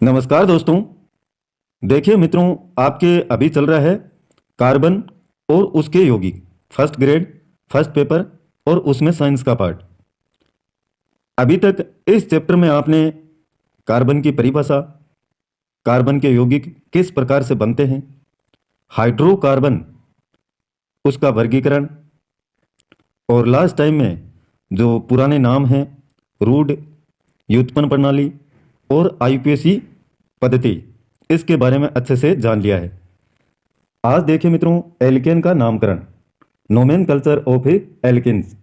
नमस्कार दोस्तों। देखिए मित्रों, आपके अभी चल रहा है कार्बन और उसके यौगिक फर्स्ट ग्रेड फर्स्ट पेपर और उसमें साइंस का पार्ट। अभी तक इस चैप्टर में आपने कार्बन की परिभाषा, कार्बन के यौगिक किस प्रकार से बनते हैं, हाइड्रोकार्बन उसका वर्गीकरण, और लास्ट टाइम में जो पुराने नाम हैं रूड, व्युत्पन्न प्रणाली और आईयूपीएसी पद्धति, इसके बारे में अच्छे से जान लिया है। आज देखिए मित्रों, एल्केन का नामकरण, नोमेनकल्चर ऑफ एल्केन्स।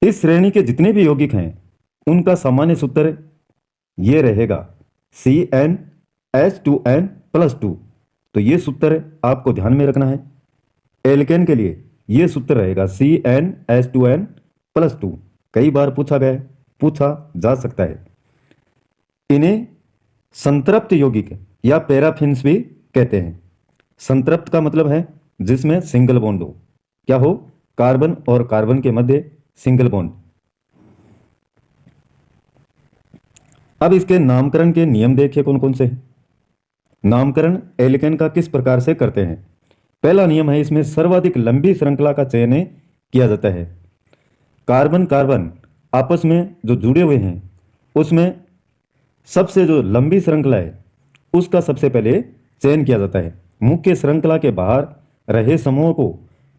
इस श्रेणी के जितने भी यौगिक हैं उनका सामान्य सूत्र ये रहेगा CnH2n+2। तो ये सूत्र आपको ध्यान में रखना है। एल्केन के लिए ये सूत्र रहेगा CnH2n+2। कई बार पूछा जा सकता है। इन्हें संतृप्त यौगिक या पैराफिन्स भी कहते हैं। संतृप्त का मतलब है जिसमें सिंगल बॉन्ड हो, क्या हो, कार्बन और कार्बन के मध्य सिंगल बॉन्ड। अब इसके नामकरण के नियम देखिए कौन कौन से हैं। नामकरण एल्केन का किस प्रकार से करते हैं। पहला नियम है, इसमें सर्वाधिक लंबी श्रृंखला का चयन किया जाता है। कार्बन कार्बन आपस में जो जुड़े हुए हैं उसमें सबसे जो लंबी श्रृंखला है उसका सबसे पहले चयन किया जाता है। मुख्य श्रृंखला के बाहर रहे समूह को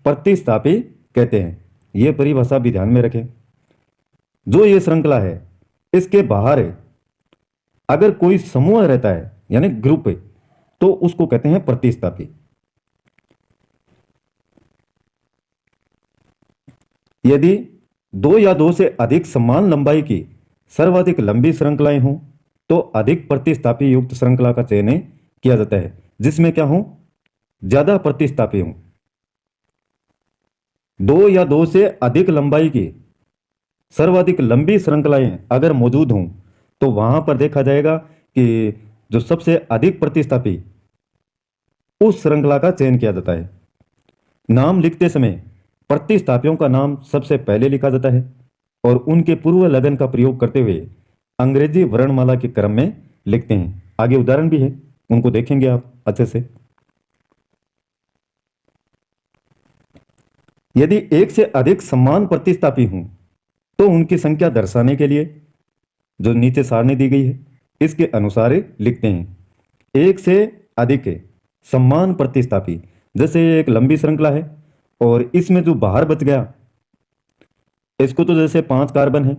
प्रतिस्थापी कहते हैं। यह परिभाषा भी ध्यान में रखें। जो ये श्रृंखला है इसके बाहर है, अगर कोई समूह रहता है यानी ग्रुप है तो उसको कहते हैं प्रतिस्थापी। यदि दो या दो से अधिक समान लंबाई की सर्वाधिक लंबी श्रृंखलाएं हों तो अधिक प्रतिस्थापी युक्त श्रृंखला का चयन किया जाता है, जिसमें क्या हो, ज्यादा प्रतिस्थापी हों। दो या दो से अधिक लंबाई की सर्वाधिक लंबी श्रृंखलाएं अगर मौजूद हों तो वहां पर देखा जाएगा कि जो सबसे अधिक प्रतिस्थापी उस श्रृंखला का चयन किया जाता है। नाम लिखते समय प्रतिस्थापियों का नाम सबसे पहले लिखा जाता है और उनके पूर्व लगन का प्रयोग करते हुए अंग्रेजी वर्णमाला के क्रम में लिखते हैं। आगे उदाहरण भी है, उनको देखेंगे आप अच्छे से। यदि एक से अधिक समान प्रतिस्थापी हों तो उनकी संख्या दर्शाने के लिए जो नीचे सारणी दी गई है इसके अनुसार लिखते हैं। एक से अधिक समान प्रतिस्थापी, जैसे एक लंबी श्रृंखला है और इसमें जो बाहर बच गया इसको तो जैसे 5 कार्बन है,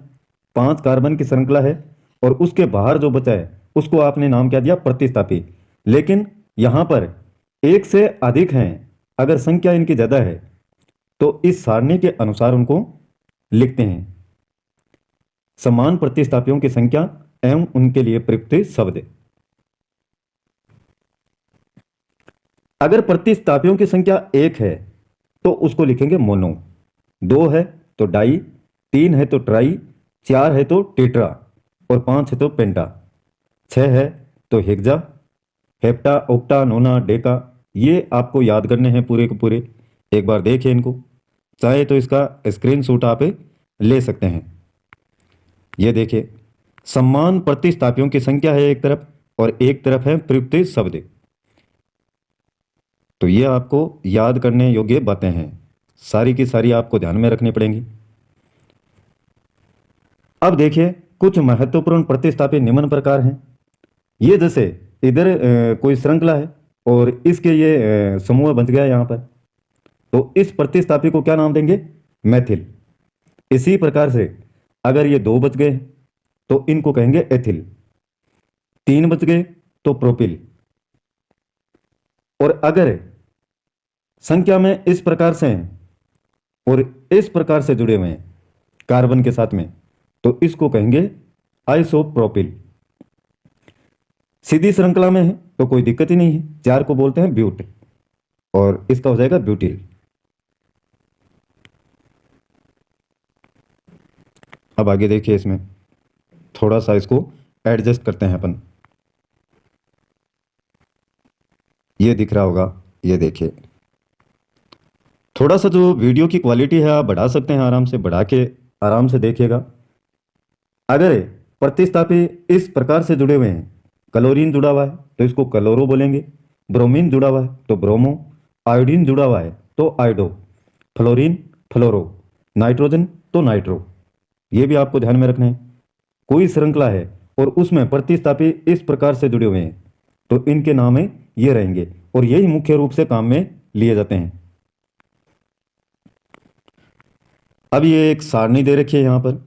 5 कार्बन की श्रृंखला है और उसके बाहर जो बचा है उसको आपने नाम क्या दिया, प्रतिस्थापी। लेकिन यहां पर एक से अधिक हैं, अगर संख्या इनकी ज्यादा है तो इस सारणी के अनुसार उनको लिखते हैं। समान प्रतिस्थापियों की संख्या एवं उनके लिए प्रयुक्त शब्द। अगर प्रतिस्थापियों की संख्या 1 है तो उसको लिखेंगे मोनो, 2 है तो डाई, 3 है तो ट्राई, 4 है तो टेट्रा और 5 है तो पेंटा, 6 है तो हेक्सा, हेप्टा, ओक्टा, नोना, डेका। ये आपको याद करने हैं पूरे के पूरे। एक बार देखिए इनको, चाहे तो इसका स्क्रीनशॉट आप ले सकते हैं। ये देखिए, समान प्रतिस्थापियों की संख्या है एक तरफ और एक तरफ है प्रयुक्त शब्द। तो ये आपको याद करने योग्य बातें हैं, सारी की सारी आपको ध्यान में रखनी पड़ेंगी। अब देखिए, कुछ महत्वपूर्ण प्रतिस्थापी निम्न प्रकार हैं। ये जैसे इधर कोई श्रृंखला है और इसके ये समूह बन गया यहाँ पर, तो इस प्रतिस्थापी को क्या नाम देंगे, मैथिल। इसी प्रकार से अगर ये 2 बच गए तो इनको कहेंगे एथिल, 3 बच गए तो प्रोपिल। और अगर संख्या में इस प्रकार से हैं और इस प्रकार से जुड़े हुए हैं कार्बन के साथ में तो इसको कहेंगे आइसोप्रोपिल। सीधी श्रृंखला में है तो कोई दिक्कत ही नहीं है, 4 को बोलते हैं ब्यूट और इसका हो जाएगा ब्यूटिल। अब आगे देखिए, इसमें थोड़ा सा इसको एडजस्ट करते हैं अपन। ये दिख रहा होगा, ये देखिए। थोड़ा सा जो वीडियो की क्वालिटी है आप बढ़ा सकते हैं, आराम से बढ़ा के आराम से देखिएगा। अगर प्रतिस्थापी इस प्रकार से जुड़े हुए हैं। क्लोरीन जुड़ा हुआ है तो इसको क्लोरो बोलेंगे, ब्रोमीन जुड़ा हुआ है तो ब्रोमो, आयोडीन जुड़ा हुआ है तो आयोडो, फ्लोरीन फ्लोरो, नाइट्रोजन तो नाइट्रो। ये भी आपको ध्यान में रखना है। कोई श्रृंखला है और उसमें प्रतिस्थापी इस प्रकार से जुड़े हुए हैं तो इनके नाम है ये रहेंगे, और यही मुख्य रूप से काम में लिए जाते हैं। अब ये एक सारणी दे रखी है यहां पर,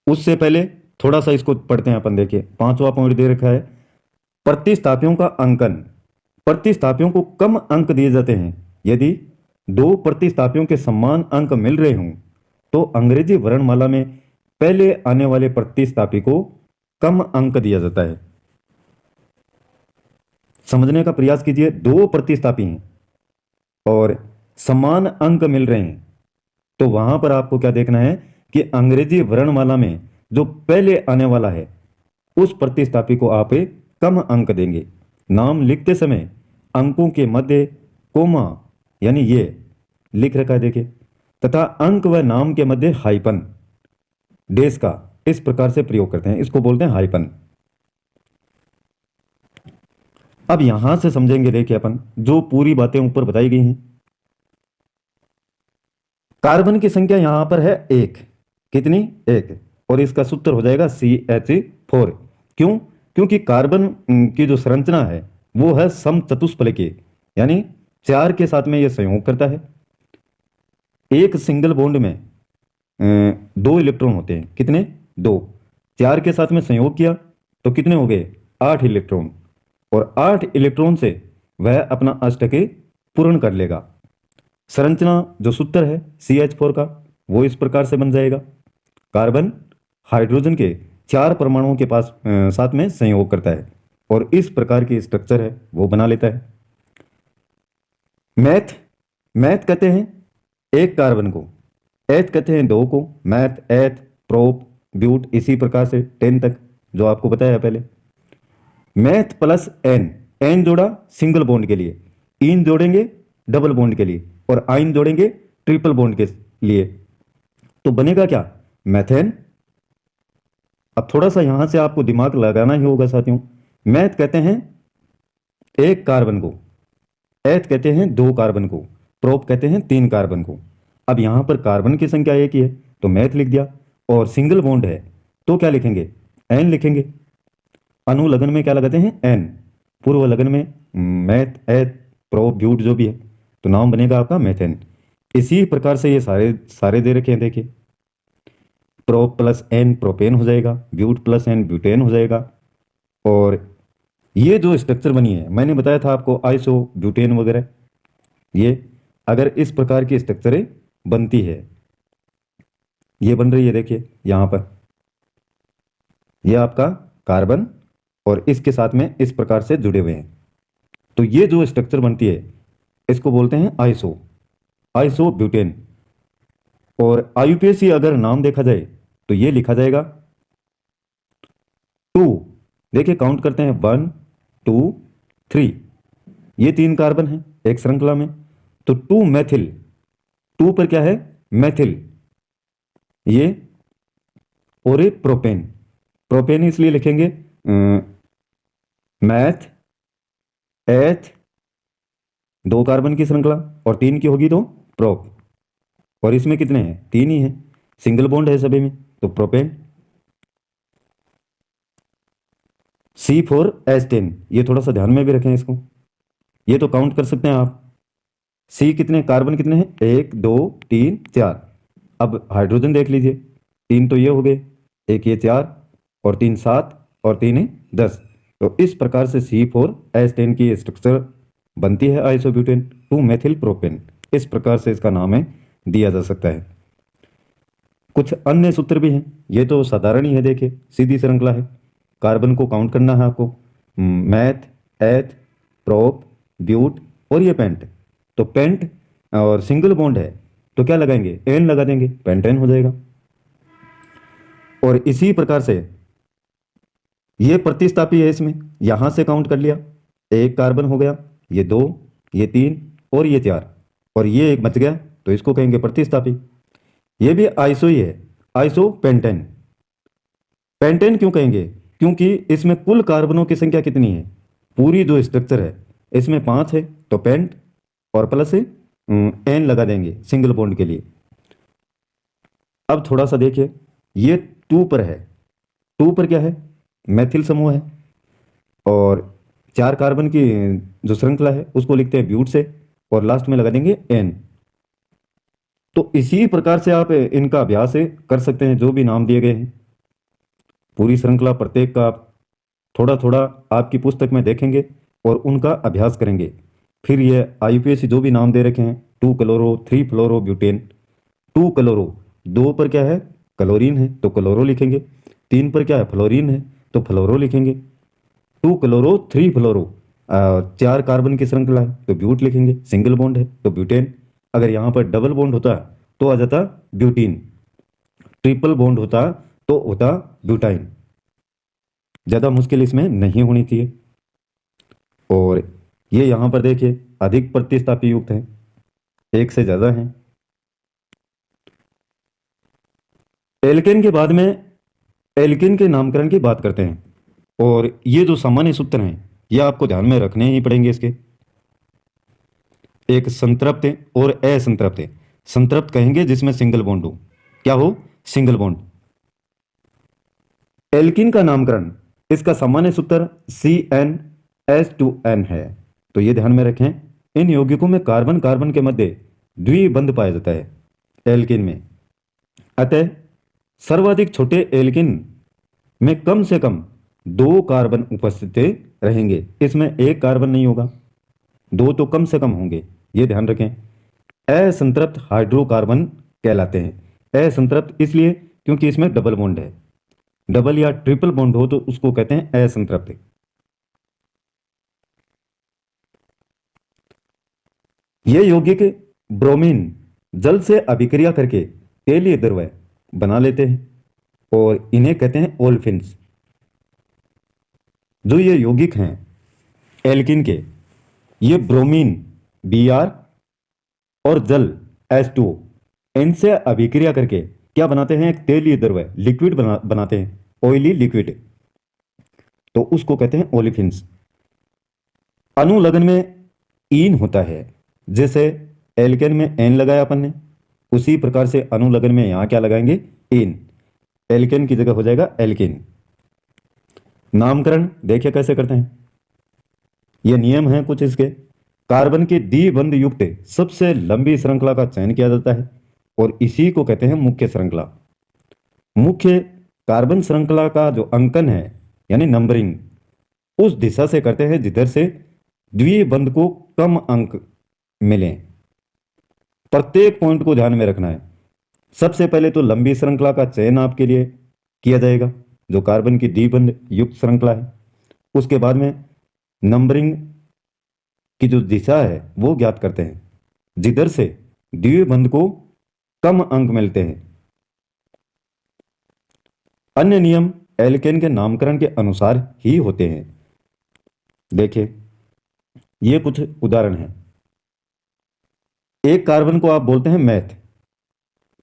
उससे पहले थोड़ा सा इसको पढ़ते हैं अपन। देखिए 5वां पॉइंट दे रखा है, प्रतिस्थापियों का अंकन। प्रतिस्थापियों को कम अंक दिए जाते हैं। यदि दो प्रतिस्थापियों के समान अंक मिल रहे हों तो अंग्रेजी वर्णमाला में पहले आने वाले प्रतिस्थापी को कम अंक दिया जाता है। समझने का प्रयास कीजिए। दो प्रतिस्थापी हैं और समान अंक मिल रहे हैं तो वहां पर आपको क्या देखना है कि अंग्रेजी वर्णमाला में जो पहले आने वाला है उस प्रतिस्थापी को आप कम अंक देंगे। नाम लिखते समय अंकों के मध्य कोमा यानी ये लिख रखा है देखिए, तथा अंक व नाम के मध्य हाइपन डेस का इस प्रकार से प्रयोग करते हैं, इसको बोलते हैं हाइपन। अब यहां से समझेंगे देखिए अपन जो पूरी बातें ऊपर बताई गई हैं। कार्बन की संख्या यहां पर है एक, कितनी? एक, और इसका सूत्र हो जाएगा CH4। क्यों? क्योंकि कार्बन की जो संरचना है वो है समचतुष्फलकीय, यानी 4 के साथ में यह संयोग करता है। एक सिंगल बॉन्ड में 2 इलेक्ट्रॉन होते हैं, कितने? 2। 4 के साथ में संयोग किया तो कितने हो गए? 8 इलेक्ट्रॉन, और 8 इलेक्ट्रॉन से वह अपना अष्टक पूर्ण कर लेगा। संरचना जो सूत्र है CH4 का वो इस प्रकार से बन जाएगा। कार्बन हाइड्रोजन के 4 परमाणुओं के पास साथ में संयोग करता है और इस प्रकार की स्ट्रक्चर है वो बना लेता है। मैथ कहते हैं एक कार्बन को, एथ कहते हैं 2 को। मैथ, एथ, प्रोप, ब्यूट, इसी प्रकार से 10 तक जो आपको बताया पहले। मैथ प्लस एन जोड़ा सिंगल बॉन्ड के लिए, इन जोड़ेंगे डबल बॉन्ड के लिए, और आइन जोड़ेंगे ट्रिपल बॉन्ड के लिए, तो बनेगा क्या? मैथेन। अब थोड़ा सा यहां से आपको दिमाग लगाना ही होगा साथियों। मैथ कहते हैं एक कार्बन को, एथ कहते हैं 2 कार्बन को, प्रोप कहते हैं 3 कार्बन को। अब यहां पर कार्बन की संख्या एक ही है तो मैथ लिख दिया, और सिंगल बॉन्ड है तो क्या लिखेंगे? एन लिखेंगे। अनुलग्न में क्या लगाते हैं? एन। पूर्व लगन में मैथ, एथ, प्रोप, ब्यूट जो भी है, तो नाम बनेगा आपका मैथेन। इसी प्रकार से ये सारे दे रखे हैं देखिए। प्रोप प्लस एन प्रोपेन हो जाएगा, ब्यूट प्लस एन ब्यूटेन हो जाएगा। और ये जो स्ट्रक्चर बनी है मैंने बताया था आपको, आइसो ब्यूटेन वगैरह, ये अगर इस प्रकार की स्ट्रक्चरें बनती है, ये बन रही है देखिए यहां पर, ये आपका कार्बन और इसके साथ में इस प्रकार से जुड़े हुए हैं, तो ये जो स्ट्रक्चर बनती है इसको बोलते हैं आइसो ब्यूटेन। और IUPAC अगर नाम देखा जाए तो ये लिखा जाएगा 2। देखिए काउंट करते हैं 1 2 3, ये 3 कार्बन है एक श्रृंखला में, तो 2 मैथिल, 2 पर क्या है? मैथिल, ये, और ये प्रोपेन इसलिए लिखेंगे मैथ, एथ, 2 कार्बन की श्रृंखला और 3 की होगी तो प्रोप, और इसमें कितने हैं? 3 ही हैं, सिंगल बॉन्ड है सभी में, तो प्रोपेन। C4H10, ये थोड़ा सा ध्यान में भी रखें इसको, ये तो काउंट कर सकते हैं आप। C कितने कार्बन कितने हैं? 1 2 3 4। अब हाइड्रोजन देख लीजिए, 3 तो ये हो गए, एक ये 4, और 3 7, और 3 10। तो इस प्रकार से C4H10 की स्ट्रक्चर बनती है आइसोब्यूटेन 2 मेथिल प्रोपेन। इस प्रकार से इसका नाम है दिया जा सकता है। कुछ अन्य सूत्र भी हैं, ये तो साधारण ही है, देखिए सीधी श्रृंखला है। कार्बन को काउंट करना है आपको, मैथ, एथ, प्रोप, ब्यूट और ये पेंट। तो पेंट और सिंगल बॉन्ड है तो क्या लगाएंगे? एन लगा देंगे, पेंटेन हो जाएगा। और इसी प्रकार से ये प्रतिस्थापी है, इसमें यहां से काउंट कर लिया, एक कार्बन हो गया, ये 2, ये 3 और ये 4, और ये एक बच गया तो इसको कहेंगे प्रतिस्थापी। ये भी आइसो ही है, आइसो पेंटेन। पेंटेन क्यों कहेंगे? क्योंकि इसमें कुल कार्बनों की संख्या कितनी है? पूरी जो स्ट्रक्चर है इसमें 5 है, तो पेंट और प्लस एन लगा देंगे सिंगल बॉन्ड के लिए। अब थोड़ा सा देखिए, ये 2 पर है। 2 पर क्या है? मैथिल समूह है, और 4 कार्बन की जो श्रृंखला है उसको लिखते हैं ब्यूट से, और लास्ट में लगा देंगे एन। तो इसी प्रकार से आप इनका अभ्यास कर सकते हैं, जो भी नाम दिए गए हैं पूरी श्रृंखला प्रत्येक का आप थोड़ा थोड़ा आपकी पुस्तक में देखेंगे और उनका अभ्यास करेंगे। फिर ये आईयूपीएसी जो भी नाम दे रखे हैं, 2 क्लोरो 3 फ्लोरो ब्यूटेन। 2 क्लोरो, 2 पर क्या है? क्लोरीन है, तो क्लोरो लिखेंगे। 3 पर क्या है? फ्लोरीन है, तो फ्लोरो लिखेंगे। 2 क्लोरो 3 फ्लोरो, 4 कार्बन की श्रृंखला है, तो ब्यूट लिखेंगे। सिंगल बॉन्ड है तो ब्यूटेन। अगर यहाँ पर डबल बॉन्ड होता तो आ जाता ब्यूटीन। ट्रिपल बॉन्ड होता तो होता ब्यूटाइन। ज़्यादा मुश्किल इसमें नहीं होनी चाहिए। और ये यहाँ पर देखिए अधिक प्रतिस्थापी युक्त हैं, एक से ज़्यादा हैं। एल्केन के बाद में एल्केन के नामकरण की बात करते हैं, और ये जो सामान्य सूत्र हैं ये आपको ध्यान में रखने ही पड़ेंगे इसके। एक संतृप्त और असंतृप्त। संतृप्त कहेंगे जिसमें सिंगल बॉन्ड हो। क्या हो? Single bond. एल्किन का नामकरण, इसका सामान्य सूत्र CnH2n है। तो ये ध्यान में रखें, इन यौगिकों में कार्बन कार्बन के मध्य द्विबंध पाया जाता है एल्किन में। अतः सर्वाधिक छोटे एल्किन में कम से कम 2 कार्बन उपस्थित रहेंगे। इसमें 1 कार्बन नहीं होगा, 2 तो कम से कम होंगे, ये ध्यान रखें। असंतृप्त हाइड्रोकार्बन कहलाते हैं। असंतृप्त इसलिए क्योंकि इसमें डबल बॉन्ड है। डबल या ट्रिपल बॉन्ड हो तो उसको कहते हैं असंतृप्त। ये यौगिक ब्रोमीन जल से अभिक्रिया करके तेलीय द्रव्य बना लेते हैं, और इन्हें कहते हैं ओल्फिन्स। जो ये यौगिक हैं एल्किन के, ये ब्रोमीन Br और जल H2O, इनसे अभिक्रिया करके क्या बनाते हैं? एक तेलीय द्रव्य लिक्विड बनाते हैं, ऑयली लिक्विड। तो उसको कहते हैं ओलिफिन्स। अनुलग्न में ईन होता है, जैसे एल्केन में एन लगाया अपन ने, उसी प्रकार से अनुलग्न में यहां क्या लगाएंगे? इन। एल्केन की जगह हो जाएगा एल्किन। नामकरण देखिए कैसे करते हैं, ये नियम है कुछ इसके। कार्बन की द्विबंध युक्त सबसे लंबी श्रृंखला का चयन किया जाता है, और इसी को कहते हैं मुख्य श्रृंखला। मुख्य कार्बन श्रृंखला का जो अंकन है यानी नंबरिंग, उस दिशा से करते हैं जिधर से द्विबंध को कम अंक मिले। प्रत्येक पॉइंट को ध्यान में रखना है। सबसे पहले तो लंबी श्रृंखला का चयन आपके लिए किया जाएगा, जो कार्बन की द्विबंध युक्त श्रृंखला है। उसके बाद में नंबरिंग की जो दिशा है वो ज्ञात करते हैं, जिधर से द्विबंध को कम अंक मिलते हैं। अन्य नियम एल्केन के नामकरण के अनुसार ही होते हैं। देखिए ये कुछ उदाहरण हैं। एक कार्बन को आप बोलते हैं मैथ,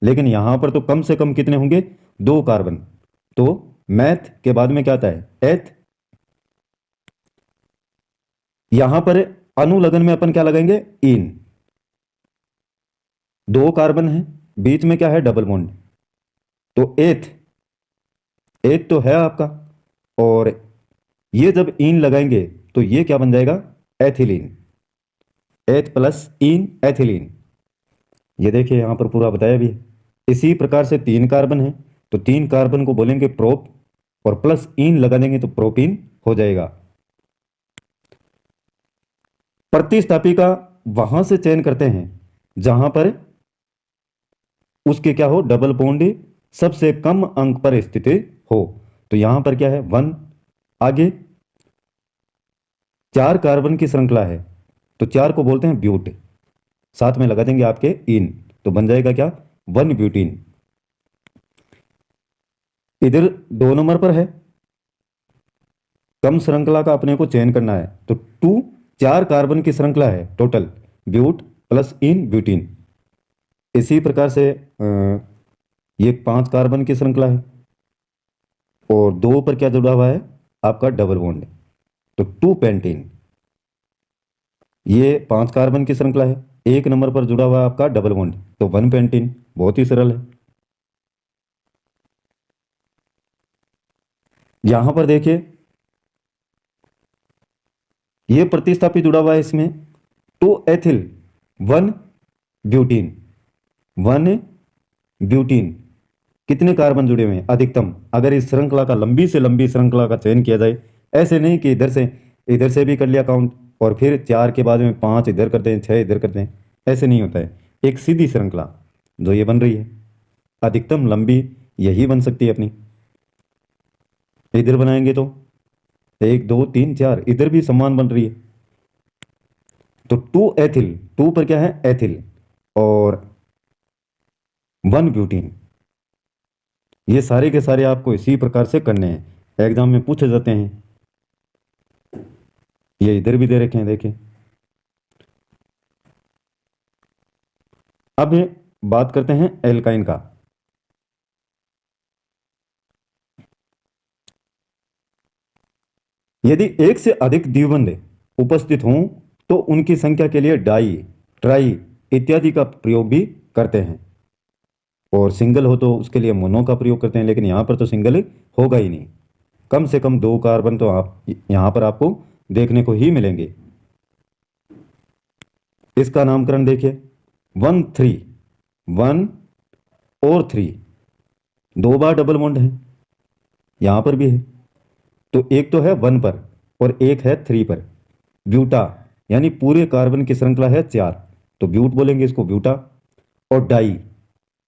लेकिन यहां पर तो कम से कम कितने होंगे? 2 कार्बन। तो मैथ के बाद में क्या आता है? एथ। यहां पर अनुलग्न में अपन क्या लगाएंगे? इन। 2 कार्बन है, बीच में क्या है? डबल बॉन्ड, तो एथ। एथ तो है आपका, और ये जब इन लगाएंगे तो ये क्या बन जाएगा? एथिलीन। एथ प्लस इन एथिलीन। ये देखिए यहां पर पूरा बताया भी है। इसी प्रकार से 3 कार्बन है, तो 3 कार्बन को बोलेंगे प्रोप, और प्लस इन लगा देंगे तो प्रोपीन हो जाएगा। प्रतिस्थापी का वहां से चयन करते हैं जहां पर उसके क्या हो? डबल बॉन्ड सबसे कम अंक पर स्थित हो। तो यहां पर क्या है? 1। आगे 4 कार्बन की श्रृंखला है, तो 4 को बोलते हैं ब्यूट, साथ में लगा देंगे आपके इन, तो बन जाएगा क्या? 1 ब्यूटीन। इधर 2 नंबर पर है, कम श्रृंखला का अपने को चयन करना है, तो 2 4 कार्बन की श्रृंखला है टोटल, ब्यूट प्लस इन ब्यूटीन। इसी प्रकार से ये 5 कार्बन की श्रृंखला है, और 2 पर क्या जुड़ा हुआ है आपका डबल बॉन्ड, तो 2 पेंटीन। ये 5 कार्बन की श्रृंखला है, 1 नंबर पर जुड़ा हुआ है आपका डबल बॉन्ड, तो 1 पेंटीन। बहुत ही सरल है। यहां पर देखिए ये प्रतिस्थापी जुड़ा हुआ है इसमें, 2 एथिल 1 ब्यूटीन, 1 ब्यूटीन। कितने कार्बन जुड़े हुए हैं अधिकतम, अगर इस श्रृंखला का लंबी से लंबी श्रृंखला का चयन किया जाए, ऐसे नहीं कि इधर से भी कर लिया काउंट और फिर 4 के बाद में 5 इधर करते हैं, 6 इधर करते हैं, ऐसे नहीं होता है। एक सीधी श्रृंखला जो ये बन रही है, अधिकतम लंबी यही बन सकती है अपनी। इधर बनाएंगे तो 1 2 3 4, इधर भी समान बन रही है। तो 2 एथिल, 2 पर क्या है एथिल, और 1 ब्यूटीन। ये सारे के सारे आपको इसी प्रकार से करने हैं, एग्जाम में पूछे जाते हैं। ये इधर भी दे रखे हैं देखिए। अब बात करते हैं एल्काइन का। यदि एक से अधिक द्विबंध उपस्थित हों तो उनकी संख्या के लिए डाई, ट्राई इत्यादि का प्रयोग भी करते हैं, और सिंगल हो तो उसके लिए मोनो का प्रयोग करते हैं, लेकिन यहां पर तो सिंगल होगा ही नहीं। कम से कम 2 कार्बन तो आप यहां पर आपको देखने को ही मिलेंगे। इसका नामकरण देखिए, 1 3, 1 और 3, 2 बार डबल बॉन्ड है, यहां पर भी है। तो एक तो है 1 पर और एक है 3 पर। ब्यूटा यानी पूरे कार्बन की श्रृंखला है 4, तो ब्यूट बोलेंगे इसको, ब्यूटा। और डाई,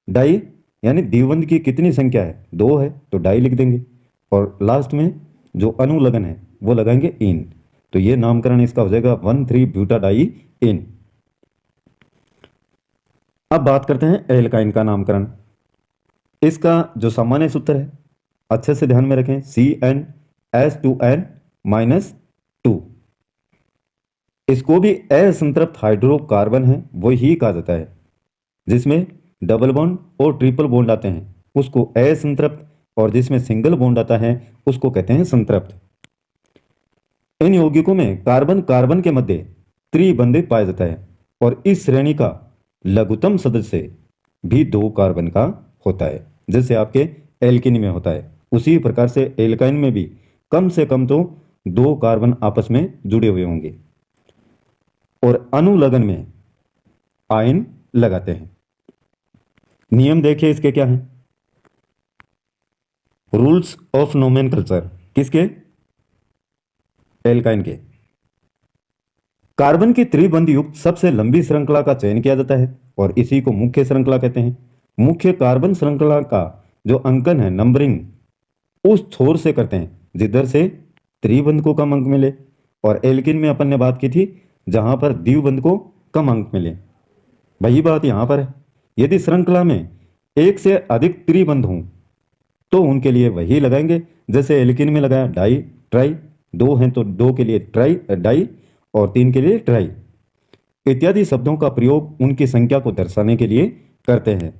डाई यानी द्विबंध की कितनी संख्या है, 2 है, तो डाई लिख देंगे। और लास्ट में जो अनुलग्न है वो लगाएंगे इन, तो ये नामकरण इसका हो जाएगा 1 3 ब्यूटा डाई इन। अब बात करते हैं एल्काइन का नामकरण। इसका जो सामान्य सूत्र है अच्छे से ध्यान में रखें, CnS2n-2। इसको भी असंतृप्त हाइड्रोकार्बन है वो ही कहा जाता है। जिसमें डबल बॉन्ड और ट्रिपल बॉन्ड आते हैं उसको असंतृप्त, और जिसमें सिंगल बॉन्ड आता है उसको कहते हैं संतृप्त। इन यौगिकों में कार्बन कार्बन के मध्य त्रिबंध पाया जाता है, और इस श्रेणी का लघुत्तम सदस्य भी 2 कार्बन का होता है, जैसे आपके एल्किन में होता है उसी प्रकार से एल्काइन में भी कम से कम तो 2 कार्बन आपस में जुड़े हुए होंगे। और अनुलग्न में आयन लगाते हैं। नियम देखिए इसके क्या हैं, रूल्स ऑफ नोमेनकल्चर, किसके, एल्काइन के। कार्बन की त्रिबंध युक्त सबसे लंबी श्रृंखला का चयन किया जाता है और इसी को मुख्य श्रृंखला कहते हैं। मुख्य कार्बन श्रृंखला का जो अंकन है, नंबरिंग, उस छोर से करते हैं जिधर से त्रिबंध को कम अंक मिले, और एल्किन में अपन ने बात की थी जहां पर द्विबंध को कम अंक मिले, वही बात यहां पर है। यदि श्रृंखला में एक से अधिक त्रिबंध हों तो उनके लिए वही लगाएंगे, जैसे एल्किन में लगाया डाई ट्राई, 2 हैं तो 2 के लिए ट्राई डाई, और 3 के लिए ट्राई इत्यादि शब्दों का प्रयोग उनकी संख्या को दर्शाने के लिए करते हैं।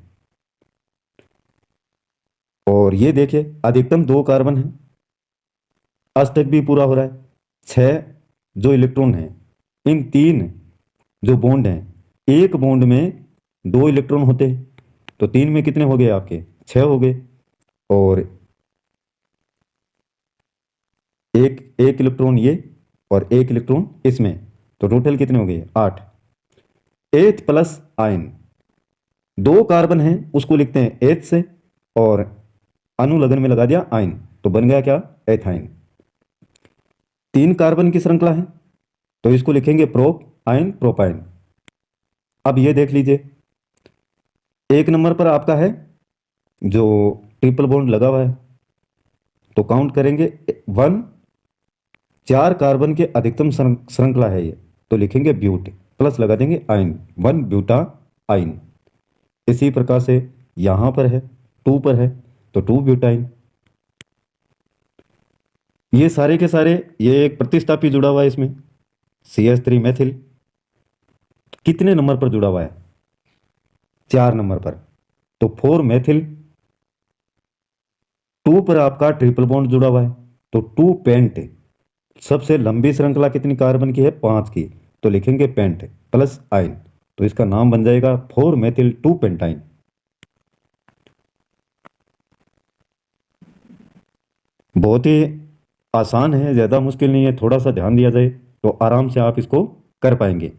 और ये देखिए अधिकतम 2 कार्बन है, अष्टक भी पूरा हो रहा है। 6 जो इलेक्ट्रॉन हैं, इन 3 जो बॉन्ड हैं, एक बॉन्ड में 2 इलेक्ट्रॉन होते हैं, तो 3 में कितने हो गए आपके, 6 हो गए। और एक इलेक्ट्रॉन ये और एक इलेक्ट्रॉन इसमें, तो टोटल कितने हो गए, 8। एथ प्लस आयन, 2 कार्बन हैं उसको लिखते हैं एथ से, और अनुलग्न में लगा दिया आयन, तो बन गया क्या, एथाइन। 3 कार्बन की श्रृंखला है तो इसको लिखेंगे प्रोप आयन प्रोपाइन। अब ये देख लीजिए, 1 नंबर पर आपका है जो ट्रिपल बॉन्ड लगा हुआ है, तो काउंट करेंगे 1, 4 कार्बन के अधिकतम श्रृंखला है ये, तो लिखेंगे ब्यूट, प्लस लगा देंगे आयन, 1 ब्यूटा आयन। इसी प्रकार से यहां पर है 2 पर है तो 2 ब्यूटाइन। ये सारे के सारे, ये एक प्रतिस्थापी जुड़ा हुआ है इसमें, CH3 मैथिल कितने नंबर पर जुड़ा हुआ है, 4 नंबर पर, तो 4 मैथिल टू पर आपका ट्रिपल बॉन्ड जुड़ा हुआ है, तो टू पेंट। सबसे लंबी श्रृंखला कितनी कार्बन की है? 5 की। तो लिखेंगे पेंट प्लस आइन, तो इसका नाम बन जाएगा 4 मेथिल 2 पेंटाइन। बहुत ही आसान है, ज़्यादा मुश्किल नहीं है, थोड़ा सा ध्यान दिया जाए तो आराम से आप इसको कर पाएंगे।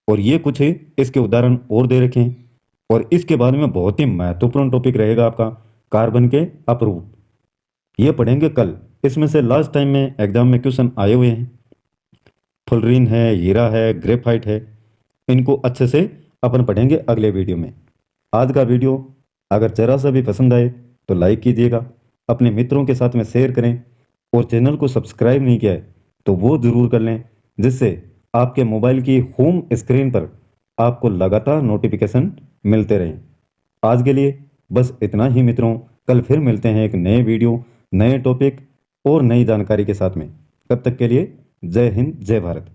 और ये कुछ इसके उदाहरण और दे रखे हैं। और इसके बाद में बहुत ही महत्वपूर्ण टॉपिक रहेगा आपका कार्बन के अपरूप, ये पढ़ेंगे कल। इसमें से लास्ट टाइम में एग्जाम में क्वेश्चन आए हुए हैं। फुलरीन है, हीरा है, ग्रेफाइट है, इनको अच्छे से अपन पढ़ेंगे अगले वीडियो में। आज का वीडियो अगर जरा सा भी पसंद आए तो लाइक कीजिएगा, अपने मित्रों के साथ में शेयर करें, और चैनल को सब्सक्राइब नहीं किया है तो वो ज़रूर कर लें, जिससे आपके मोबाइल की होम स्क्रीन पर आपको लगातार नोटिफिकेशन मिलते रहें। आज के लिए बस इतना ही मित्रों, कल फिर मिलते हैं एक नए वीडियो, नए टॉपिक और नई जानकारी के साथ में। तब तक के लिए जय हिंद, जय भारत।